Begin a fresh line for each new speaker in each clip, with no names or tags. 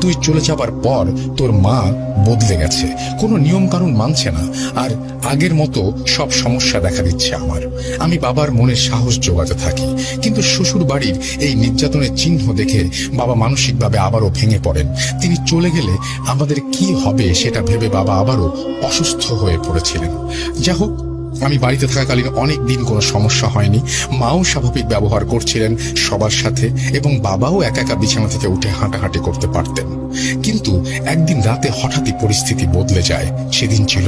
তুই চলে যাবার পর তোর মা বদলে গেছে, কোনো নিয়ম কানুন মানছে না, আর আগের মতো সব সমস্যা দেখা দিচ্ছে আমার। আমি বাবার মনে সাহস জোগাতে থাকি, কিন্তু শ্বশুর বাড়ির এই নির্যাতনের চিহ্ন দেখে বাবা মানসিকভাবে আবারও ভেঙে পড়েন। তিনি চলে গেলে আমাদের কি হবে সেটা ভেবে বাবা আবারও অসুস্থ হয়ে পড়েছিলেন। যা হোক, আমি বাড়িতে থাকাকালীন অনেক দিন কোনো সমস্যা হয়নি। মাও স্বাভাবিক ব্যবহার করছিলেন সবার সাথে, এবং বাবাও একা একা বিছানা থেকে উঠে হাঁটাহাঁটি করতে পারতেন। কিন্তু একদিন রাতে হঠাৎই পরিস্থিতি বদলে যায়। সেদিন ছিল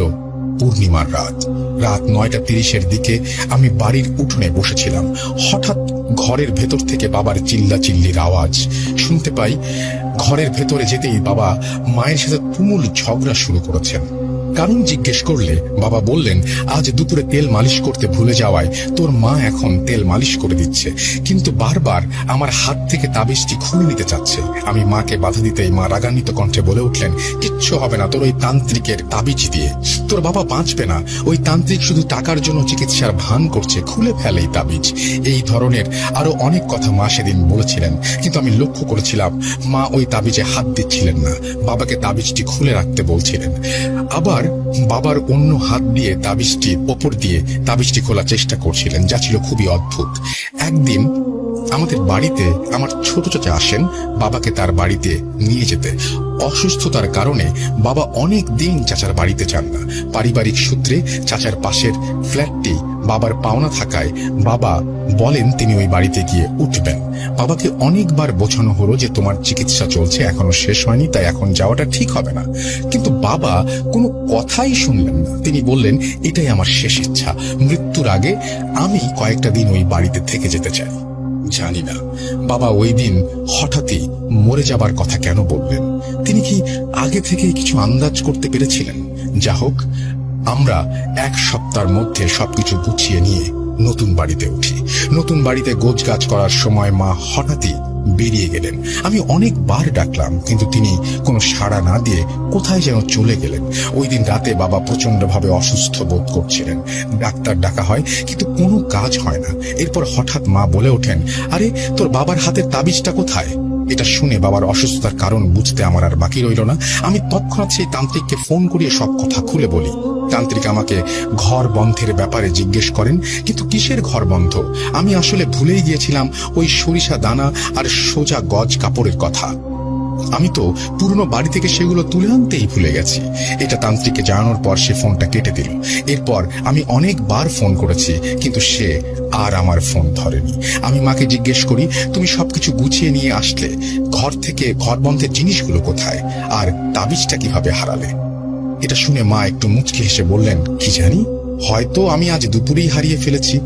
পূর্ণিমার রাত। রাত 9:30 দিকে আমি বাড়ির উঠোনে বসেছিলাম। হঠাৎ ঘরের ভেতর থেকে বাবার চিল্লাচিল্লির আওয়াজ শুনতে পাই। ঘরের ভেতরে যেতেই বাবা মায়ের সাথে তুমুল ঝগড়া শুরু করেছেন। কারণ জিজ্ঞেস করলে বাবা বললেন, আজ দুপুরে তেল মালিশ করতে ভুলে যাওয়ায় তোর মা এখন তেল মালিশ করে দিচ্ছে, কিন্তু বারবার আমার হাত থেকে তাবিজটি খুলে নিতে চাচ্ছে। আমি মাকে বাধা দিতেই মা রাগান্বিত কণ্ঠে বলে উঠলেন, কিচ্ছু হবে না তোর ওই তান্ত্রিকের তাবিজ দিয়ে, তোর বাবা বাঁচবে না। ওই তান্ত্রিক শুধু টাকার জন্য চিকিৎসার ভান করছে, খুলে ফেলে এই তাবিজ। এই ধরনের আরো অনেক কথা মা সেদিন বলেছিলেন, কিন্তু আমি লক্ষ্য করেছিলাম মা ওই তাবিজে হাত দিচ্ছিলেন না, বাবাকে তাবিজটি খুলে রাখতে বলছিলেন। আবার বাবার অন্য হাত দিয়ে তাবিজটির ওপর দিয়ে তাবিজটি খোলার চেষ্টা করছিলেন, যা ছিল খুবই অদ্ভুত। একদিন আমাদের বাড়িতে আমার ছোট চাচা আসেন বাবাকে তার বাড়িতে নিয়ে যেতে। অসুস্থতার কারণে বাবা অনেক দিন চাচার বাড়িতে যান না। পারিবারিক সূত্রে চাচার পাশের ফ্ল্যাটটি বাবার পাওনা থাকায় বাবা বলেন তিনি ওই বাড়িতে গিয়ে উঠবেন। বাবাকে অনেকবার বোঝানো হলো যে তোমার চিকিৎসা চলছে, এখনো শেষ হয়নি, তাই এখন যাওয়াটা ঠিক হবে না। কিন্তু বাবা কোনো কথাই শুনলেন না। তিনি বললেন, এটাই আমার শেষ ইচ্ছা, মৃত্যুর আগে আমি কয়েকটা দিন ওই বাড়িতে থেকে যেতে চাই। জানি না বাবা ওই দিন হঠাৎই মরে যাবার কথা কেন বললেন। তিনি কি আগে থেকে কিছু আন্দাজ করতে পেরেছিলেন? যা হোক, আমরা এক সপ্তাহের মধ্যে সবকিছু গুছিয়ে নিয়ে নতুন বাড়িতে উঠি। নতুন বাড়িতে গোছগাছ করার সময় মা হঠাৎই বেরিয়ে গেলেন। আমি অনেকবার ডাকলাম, কিন্তু তিনি কোনো সাড়া না দিয়ে কোথায় যেন চলে গেলেন। ওই দিন রাতে বাবা প্রচন্ডভাবে অসুস্থ বোধ করছিলেন। ডাক্তার ডাকা হয়, কিন্তু কোনো কাজ হয় না। এরপর হঠাৎ মা বলে ওঠেন, আরে তোর বাবার হাতের তাবিজটা কোথায়? এটা শুনে বাবার অসুস্থতার কারণ বুঝতে আমার আর বাকি রইল না। আমি তৎক্ষণাৎ সেই তান্ত্রিককে ফোন করিয়ে সব কথা খুলে বলি। তান্ত্রিক আমাকে ঘর বন্ধের ব্যাপারে জিজ্ঞেস করেন, কিন্তু কিসের ঘর বন্ধ? আমি আসলে ভুলেই গিয়েছিলাম ওই সরিষা দানা আর সোজা গজ কাপড়ের কথা। আমি তো পুরনো বাড়ি থেকে সেগুলো তুলে আনতেই ভুলে গেছি। এটা তান্ত্রিককে জানানোর পর সে ফোনটা কেটে দিল। এরপর আমি অনেকবার ফোন করেছি, কিন্তু সে আর আমার ফোন ধরেনি। আমি মাকে জিজ্ঞেস করি, তুমি সবকিছু গুছিয়ে নিয়ে আসলে, ঘর থেকে ঘর বন্ধের জিনিসগুলো কোথায়, আর তাবিজটা কিভাবে হারালে? এটা শুনে মা একটু মুচকি হেসে বললেন, কি জানি, হয়তো আমি আজ দুপুরেই হারিয়ে ফেলেছি।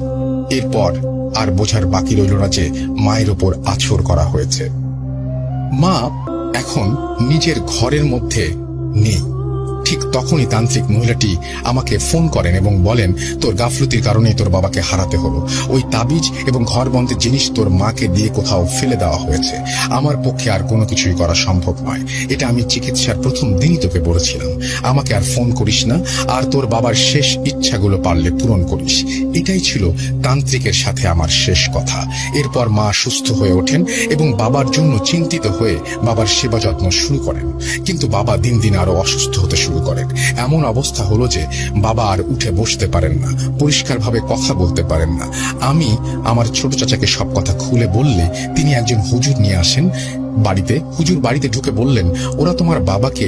এরপর আর বোঝার বাকি রইল না যে মায়ের ওপর আছর করা হয়েছে। মা এখন নিজের ঘরের মধ্যে নেই। ঠিক তখনই তান্ত্রিক মহিলাটি আমাকে ফোন করেন এবং বলেন, তোর গাফলতির কারণে তোর বাবাকে হারাতে হলো। ওই তাবিজ এবং ঘর বন্ধের জিনিস তোর মাকে দিয়ে কোথাও ফেলে দেওয়া হয়েছে। আমার পক্ষে আর কোনো কিছুই করা সম্ভব নয়। এটা আমি চিকিৎসার প্রথম দিনই তোকে বলেছিলাম। আমাকে আর ফোন করিস না, আর তোর বাবার শেষ ইচ্ছাগুলো পারলে পূরণ করিস। এটাই ছিল তান্ত্রিকের সাথে আমার শেষ কথা। এরপর মা সুস্থ হয়ে ওঠেন এবং বাবার জন্য চিন্তিত হয়ে বাবার সেবা যত্ন শুরু করেন। কিন্তু বাবা দিন দিন আরো অসুস্থ হতে শুরু করেন। এমন অবস্থা হলো যে বাবা আর উঠে বসতে পারেন না, পরিষ্কারভাবে কথা বলতে পারেন না। আমি আমার ছোট চাচাকে সব কথা খুলে বললে তিনি একজন হুজুর নিয়ে আসেন বাড়িতে। হুজুর বাড়িতে ঢুকে বললেন, ওরা তোমার বাবাকে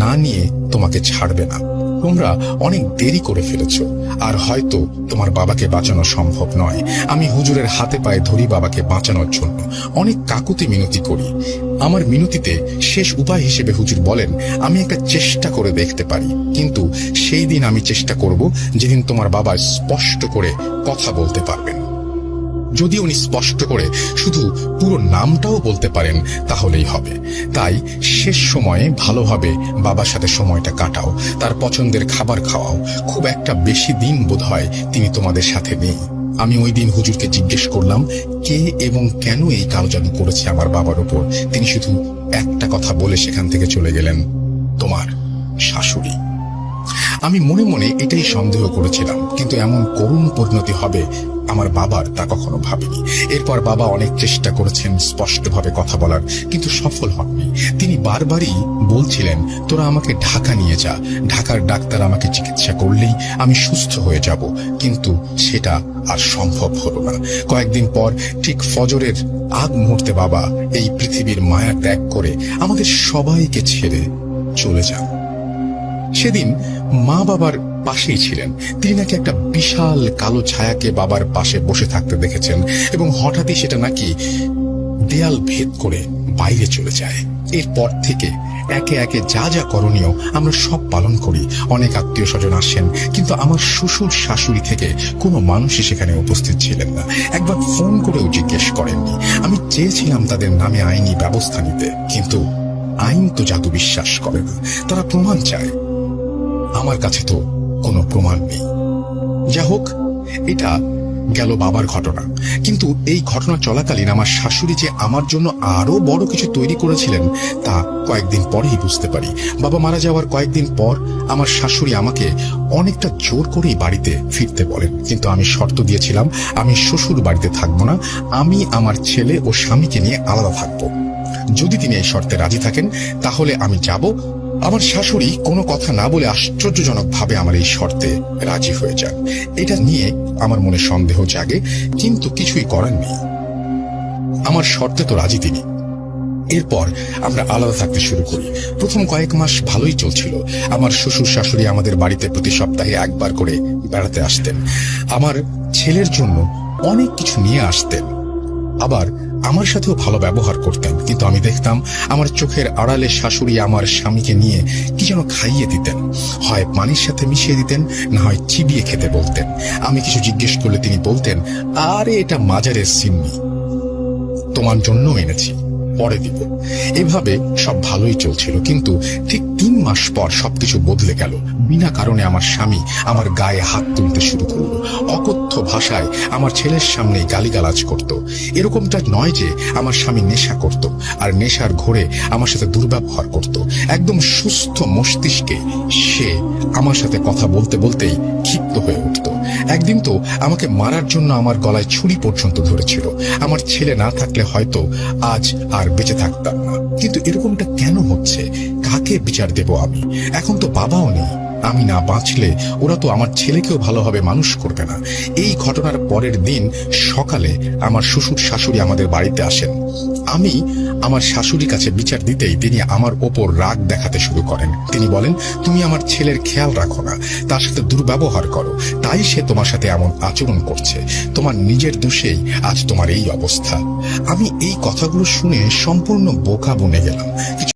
না নিয়ে তোমাকে ছাড়বে না। তোমরা অনেক দেরি করে ফেলেছ, আর হয়তো তোমার বাবাকে বাঁচানো সম্ভব নয়। আমি হুজুরের হাতে পায়ে ধরি বাবাকে বাঁচানোর জন্য, অনেক কাকুতি মিনতি করি। আমার মিনতিতে শেষ উপায় হিসেবে হুজুর বলেন, আমি একটা চেষ্টা করে দেখতে পারি, কিন্তু সেই দিন আমি চেষ্টা করব যেদিন তোমার বাবা স্পষ্ট করে কথা বলতে পারবেন। যদি উনি স্পষ্ট করে শুধু পুরো নামটাও বলতে পারেন তাহলেই হবে। তাই শেষ সময়ে ভালোভাবে বাবার সাথে সময়টা কাটাও, তার পছন্দের খাবার খাওয়াও। খুব একটা বেশি দিন বোধহয় তিনি তোমাদের সাথে নেই। আমি ওই দিন হুজুরকে জিজ্ঞেস করলাম, কে এবং কেন এই কালো জাদু করেছে আমার বাবার উপর। তিনি শুধু একটা কথা বলে সেখান থেকে চলে গেলেন, তোমার শাশুড়ি। আমি মনে মনে এটাই সন্দেহ করেছিলাম, কিন্তু এমন করুণ পরিণতি হবে আমার বাবার তা কখনো ভাবিনি। এরপর বাবা অনেক চেষ্টা করেছেন স্পষ্টভাবে কথা বলার, কিন্তু সফল হননি। তিনি বারবারই বলছিলেন, তোরা আমাকে ঢাকা নিয়ে যা, ঢাকার ডাক্তার আমাকে চিকিৎসা করলেই আমি সুস্থ হয়ে যাব। কিন্তু সেটা আর সম্ভব হলো না। কয়েকদিন পর ঠিক ফজরের আগ মুহূর্তে বাবা এই পৃথিবীর মায়া ত্যাগ করে আমাদের সবাইকে ছেড়ে চলে যান। সেদিন মা বাবার পাশেই ছিলেন। তিনি নাকি একটা বিশাল কালো ছায়াকে বাবার পাশে বসে থাকতে দেখেছেন এবং হঠাৎই সেটা নাকি দেয়াল ভেদ করে বাইরে চলে যায়। এরপর থেকে একে একে যা যা করণীয় আমরা সব পালন করি। অনেক আত্মীয় স্বজন আসেন, কিন্তু আমার শ্বশুর শাশুড়ি থেকে কোনো মানুষই সেখানে উপস্থিত ছিলেন না। একবার ফোন করেও জিজ্ঞেস করেননি। আমি চেয়েছিলাম তাদের নামে আইনি ব্যবস্থা নিতে, কিন্তু আইন তো জাদু বিশ্বাস করে না, তারা প্রমাণ চায়। আমার কাছে তো কোনো প্রমাণ নেই। যা হোক, এটা গেল বাবার ঘটনা। কিন্তু এই ঘটনা চলাকালীন আমার শাশুড়ি যে আমার জন্য আরো বড় কিছু তৈরি করেছিলেন তা কয়েকদিন পরেই বুঝতে পারি। বাবা মারা যাওয়ার কয়েকদিন পর আমার শাশুড়ি আমাকে অনেকটা জোর করেই বাড়িতে ফিরতে বলেন, কিন্তু আমি শর্ত দিয়েছিলাম আমি শ্বশুর বাড়িতে থাকবো না, আমি আমার ছেলে ও স্বামীকে নিয়ে আলাদা থাকবো। যদি তিনি এই শর্তে রাজি থাকেন তাহলে আমি যাব। আমার শাশুড়ি কোনো কথা না বলে আশ্চর্যজনক ভাবে আমার এই শর্তে রাজি হয়ে যান। এটা নিয়ে আমার মনে সন্দেহ জাগে, কিন্তু কিছুই করার নেই। আমার শর্তে তো রাজি তিনি। এরপর আমরা আলাদা থাকতে শুরু করি। প্রথম কয়েক মাস ভালোই চলছিল। আমার শ্বশুর শাশুড়ি আমাদের বাড়িতে প্রতি সপ্তাহে একবার করে বেড়াতে আসতেন। আমার ছেলের জন্য অনেক কিছু নিয়ে আসতেন, আবার আমার সাথেও ভালো ব্যবহার করতেন। কিন্তু আমি দেখতাম আমার চোখের আড়ালে শাশুড়ি আমার স্বামীকে নিয়ে কি যেন খাইয়ে দিতেন। হয় পানির সাথে মিশিয়ে দিতেন, না হয় চিবিয়ে খেতে বলতেন। আমি কিছু জিজ্ঞেস করলে তিনি বলতেন, আরে এটা মাজারের সিন্নি, তোমার জন্য এনেছি, পরে দিব। এভাবে সব ভালোই চলছিল, কিন্তু ঠিক 3 মাস পর সবকিছু বদলে গেল। বিনা কারণে আমার স্বামী আমার গায়ে হাত তুলতে শুরু করলো। অকথ্য ভাষায় আমার ছেলের সামনে গালিগালাজ করত। এরকমটা নয় যে আমার স্বামী নেশা করত, আর নেশার ঘোরে আমার সাথে দুর্ব্যবহার করত। একদম সুস্থ মস্তিষ্কে সে আমার সাথে কথা বলতে বলতেই ক্ষিপ্ত হয়ে উঠত। একদিন তো আমাকে মারার জন্য আমার গলায় ছুরি পর্যন্ত ধরেছিল। আমার ছেলে না থাকলে হয়তো আজ আর বেঁচে থাকতাম না। কিন্তু এরকমটা কেন হচ্ছে? কাকে বিচার দেব আমি? এখন তো বাবাও নেই। আমি না বাঁচলে ওরা তো আমার ছেলেকেও ভালোভাবে মানুষ করবে না। এই ঘটনার পরের দিন সকালে আমার শ্বশুর শাশুড়ি আমাদের বাড়িতে আসেন। আমি আমার শাশুড়ির কাছে বিচার দিতেই তিনি আমার ওপর রাগ দেখাতে শুরু করেন। তিনি বলেন, তুমি আমার ছেলের খেয়াল রাখো না, তার সাথে দুর্ব্যবহার করো, তাই সে তোমার সাথে এমন আচরণ করছে। তোমার নিজের দোষেই আজ তোমার এই অবস্থা। আমি এই কথাগুলো শুনে সম্পূর্ণ বোকা বনে গেলাম।